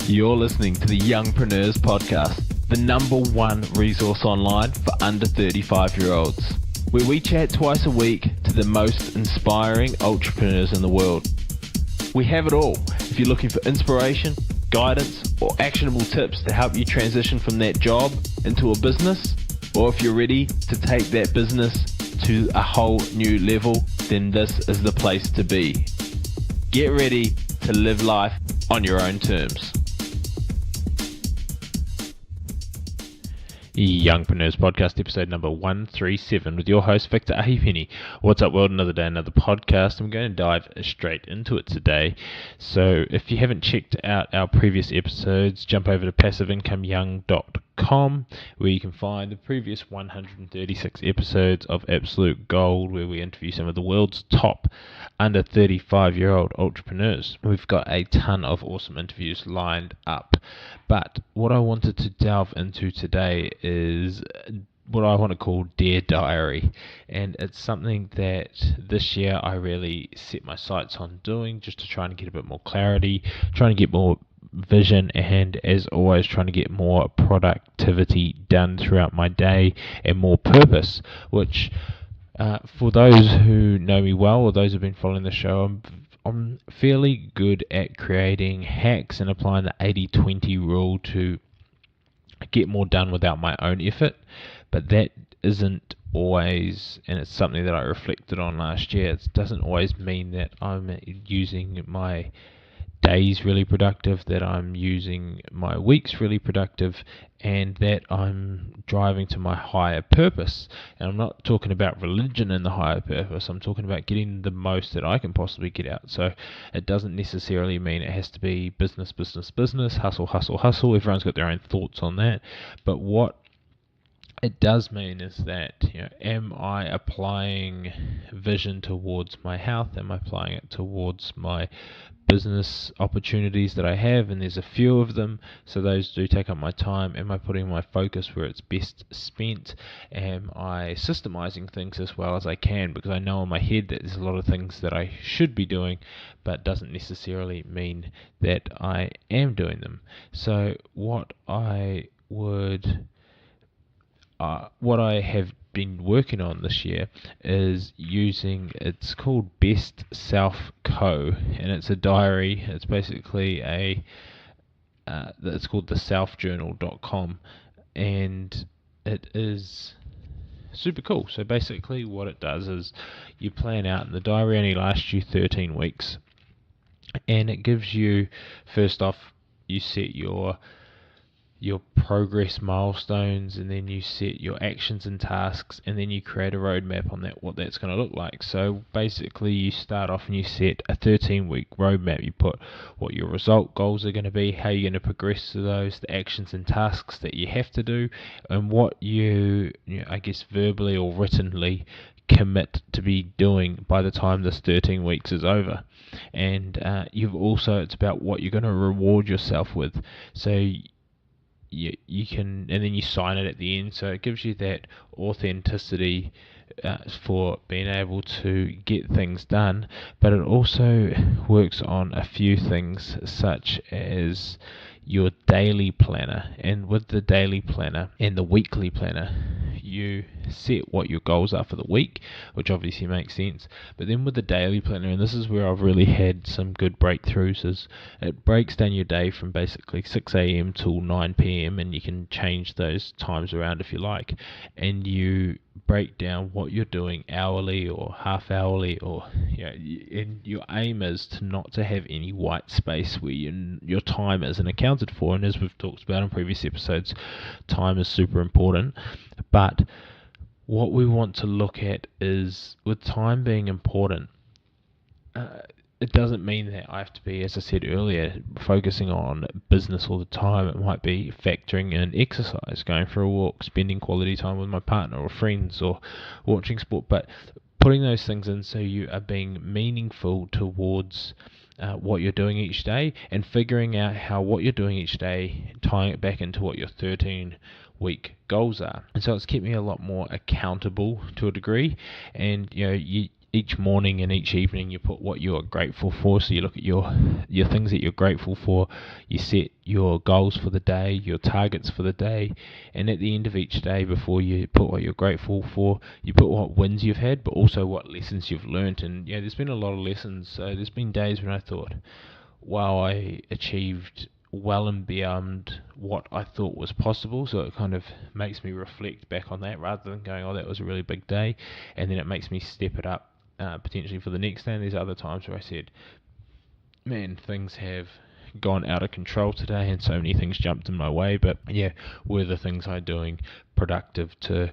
You're listening to the Youngpreneurs Podcast, the number one resource online for under 35-year-olds, where we chat twice a week to the most inspiring entrepreneurs in the world. We have it all. If you're looking for inspiration, guidance, or actionable tips to help you transition from that job into a business, or if you're ready to take that business to a whole new level, then this is the place to be. Get ready to live life on your own terms. Youngpreneurs Podcast, episode number 137, with your host, Victor Ahipeni. What's up, world? Another day, another podcast. I'm going to dive straight into it today. So if you haven't checked out our previous episodes, jump over to passiveincomeyoung.com, where you can find the previous 136 episodes of Absolute Gold, where we interview some of the world's top under 35-year-old entrepreneurs. We've got a ton of awesome interviews lined up, but what I wanted to delve into today is what I want to call Dear Diary, and it's something that this year I really set my sights on doing, just to try and get a bit more clarity, trying to get more vision, and as always trying to get more productivity done throughout my day and more purpose, which for those who know me well, or those who've been following the show, I'm fairly good at creating hacks and applying the 80-20 rule to get more done without my own effort, but that isn't always, and it's something that I reflected on last year, it doesn't always mean that I'm using my days really productive, that I'm using my weeks really productive, and that I'm driving to my higher purpose. And I'm not talking about religion and the higher purpose, I'm talking about getting the most that I can possibly get out. So it doesn't necessarily mean it has to be business, hustle. Everyone's got their own thoughts on that, but what it does mean is that, am I applying vision towards my health? Am I applying it towards my business opportunities that I have? And there's a few of them, so those do take up my time. Am I putting my focus where it's best spent? Am I systemizing things as well as I can? Because I know in my head that there's a lot of things that I should be doing, but doesn't necessarily mean that I am doing them. So what I have been working on this year is using, it's called Best Self Co, and it's a diary. It's basically it's called theselfjournal.com, and it is super cool. So basically what it does is you plan out, and the diary only lasts you 13 weeks, and it gives you, first off, you set your progress milestones, and then you set your actions and tasks, and then you create a roadmap on that, what that's going to look like. So basically you start off and you set a 13-week roadmap. You put what your result goals are going to be, how you're going to progress to those, the actions and tasks that you have to do, and what you I guess verbally or writtenly commit to be doing by the time this 13 weeks is over. And it's about what you're going to reward yourself with. So you can, and then you sign it at the end, so it gives you that authenticity for being able to get things done. But it also works on a few things, such as your daily planner. And with the daily planner and the weekly planner, you set what your goals are for the week, which obviously makes sense. But then with the daily planner, and this is where I've really had some good breakthroughs, is it breaks down your day from basically 6 a.m. till 9 p.m, and you can change those times around if you like, and you break down what you're doing hourly or half hourly, or and your aim is not to have any white space where your time isn't accounted for. And as we've talked about in previous episodes, time is super important. But what we want to look at is, with time being important, it doesn't mean that I have to be, as I said earlier, focusing on business all the time. It might be factoring in exercise, going for a walk, spending quality time with my partner or friends, or watching sport. But putting those things in so you are being meaningful towards what you're doing each day, and figuring out how what you're doing each day, tying it back into what your 13-week goals are. And so it's kept me a lot more accountable to a degree. And each morning and each evening you put what you are grateful for. So you look at your things that you're grateful for, you set your goals for the day, your targets for the day, and at the end of each day, before you put what you're grateful for, you put what wins you've had, but also what lessons you've learnt. And yeah, there's been a lot of lessons. So there's been days when I thought, wow, I achieved well and beyond what I thought was possible. So it kind of makes me reflect back on that rather than going, oh, that was a really big day, and then it makes me step it up potentially for the next day. And there's other times where I said, man, things have gone out of control today and so many things jumped in my way, but yeah, were the things I'm doing productive to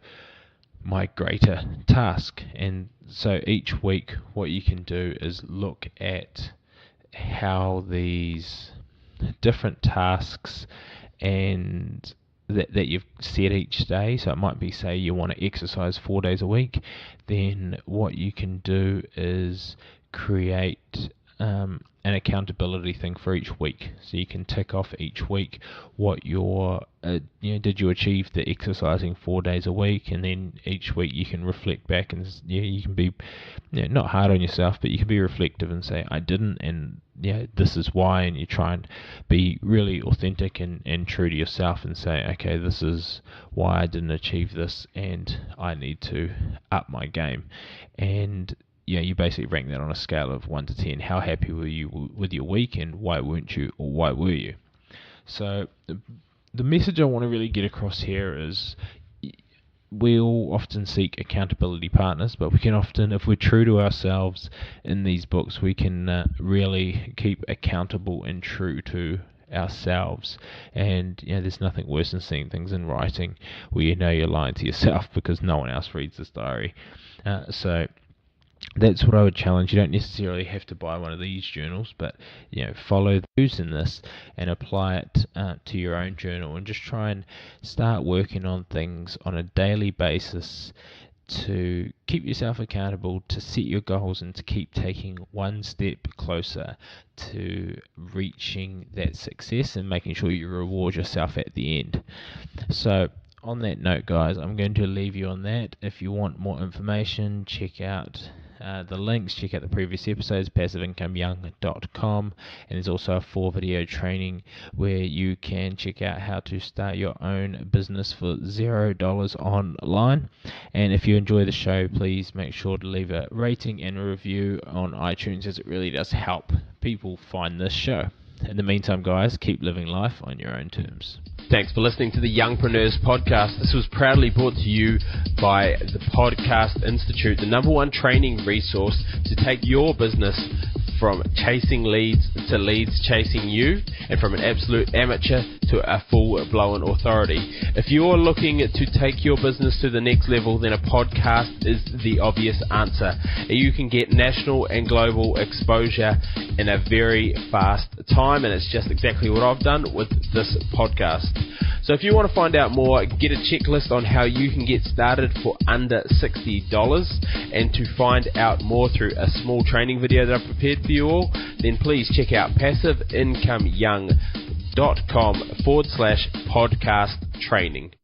my greater task? And so each week what you can do is look at how these different tasks and that you've set each day. So it might be, say you want to exercise 4 days a week, then what you can do is create an accountability thing for each week. So you can tick off each week what your did you achieve the exercising 4 days a week, and then each week you can reflect back and you can be not hard on yourself, but you can be reflective and say, I didn't, and this is why. And you try and be really authentic and true to yourself and say, okay, this is why I didn't achieve this and I need to up my game. And you basically rank that on a scale of 1 to 10. How happy were you with your week, and why weren't you, or why were you? So the message I want to really get across here is we'll often seek accountability partners, but we can often, if we're true to ourselves in these books, we can really keep accountable and true to ourselves. And there's nothing worse than seeing things in writing where you're lying to yourself because no one else reads this diary. So that's what I would challenge. You don't necessarily have to buy one of these journals, but follow those in this and apply it to your own journal, and just try and start working on things on a daily basis to keep yourself accountable, to set your goals, and to keep taking one step closer to reaching that success and making sure you reward yourself at the end. So on that note, guys, I'm going to leave you on that. If you want more information, check out the links, check out the previous episodes, passiveincomeyoung.com, and there's also a 4-video training where you can check out how to start your own business for $0 online. And if you enjoy the show, please make sure to leave a rating and a review on iTunes, as it really does help people find this show. In the meantime, guys, keep living life on your own terms. Thanks for listening to the Youngpreneurs Podcast. This was proudly brought to you by the Podcast Institute, the #1 training resource to take your business from chasing leads to leads chasing you, and from an absolute amateur to a full-blown authority. If you're looking to take your business to the next level, then a podcast is the obvious answer. You can get national and global exposure in a very fast time, and it's just exactly what I've done with this podcast. So if you want to find out more, get a checklist on how you can get started for under $60, and to find out more through a small training video that I've prepared for you all, then please check out passiveincomeyoung.com/podcast training.